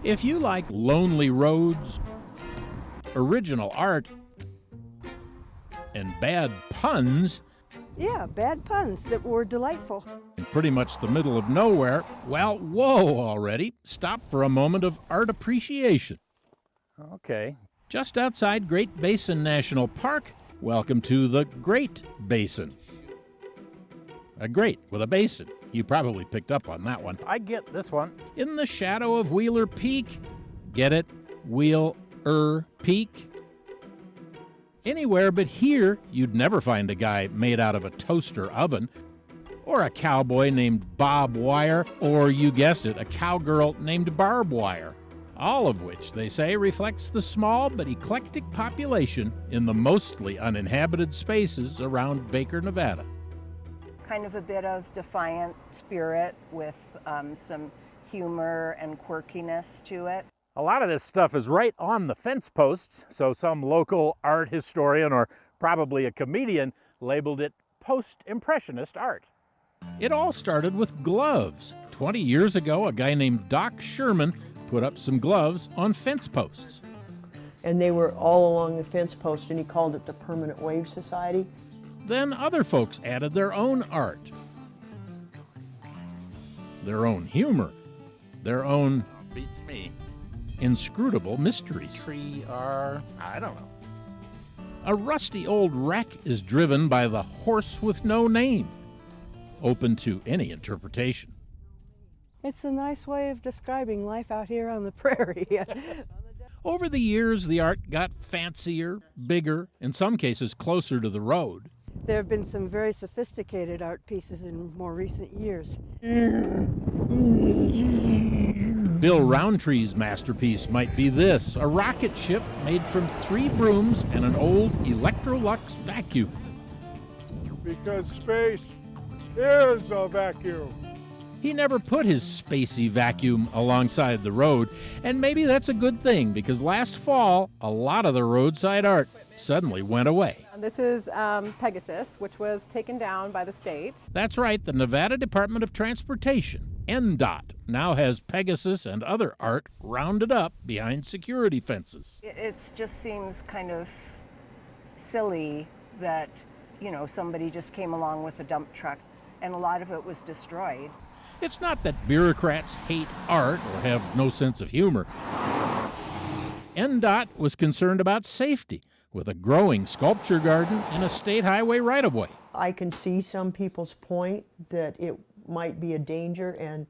If you like lonely roads, original art, and bad puns, Yeah, bad puns that were delightful. in pretty much the middle of nowhere, well, whoa already. Stop for a moment of art appreciation. Okay. Just outside Great Basin National Park, welcome to the Great Basin. A great with a basin. You probably picked up on that one. I get this one. In the shadow of Wheeler Peak. Get it? Wheeler Peak. Anywhere but here, you'd never find a guy made out of a toaster oven, or a cowboy named Bob Wire, or, you guessed it, a cowgirl named Barb Wire. All of which, they say, reflects the small but eclectic population in the mostly uninhabited spaces around Baker, Nevada. Kind of a bit of defiant spirit with some humor and quirkiness to it. A lot of this stuff is right on the fence posts, so some local art historian or probably a comedian labeled it post-impressionist art. It all started with gloves. 20 years ago, a guy named Doc Sherman put up some gloves on fence posts. And they were all along the fence post, and he called it the Permanent Wave Society. Then other folks added their own art, their own humor, their own Beats me. inscrutable mysteries. I don't know. A rusty old wreck is driven by the horse with no name, open to any interpretation. It's a nice way of describing life out here on the prairie. Over the years, the art got fancier, bigger, in some cases closer to the road. There have been some very sophisticated art pieces in more recent years. Bill Roundtree's masterpiece might be this, a rocket ship made from 3 brooms and an old Electrolux vacuum. Because space is a vacuum. He never put his spacey vacuum alongside the road, and maybe that's a good thing, because last fall, a lot of the roadside art suddenly went away. This is Pegasus, which was taken down by the state. That's right, the Nevada Department of Transportation, NDOT, now has Pegasus and other art rounded up behind security fences. It just seems kind of silly that, somebody just came along with a dump truck and a lot of it was destroyed. It's not that bureaucrats hate art or have no sense of humor. NDOT was concerned about safety, with a growing sculpture garden and a state highway right-of-way. I can see some people's point that it might be a danger and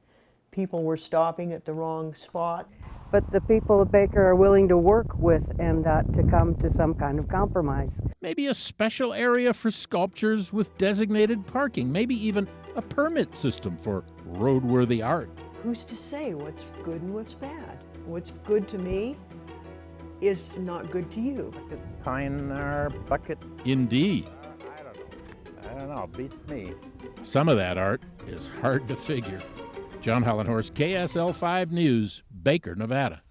people were stopping at the wrong spot. But the people of Baker are willing to work with NDOT to come to some kind of compromise. Maybe a special area for sculptures with designated parking, maybe even a permit system for roadworthy art. Who's to say what's good and what's bad? What's good to me is not good to you. Pine or bucket. Indeed. I don't know. Beats me. Some of that art is hard to figure. John Hollenhorst, KSL 5 News, Baker, Nevada.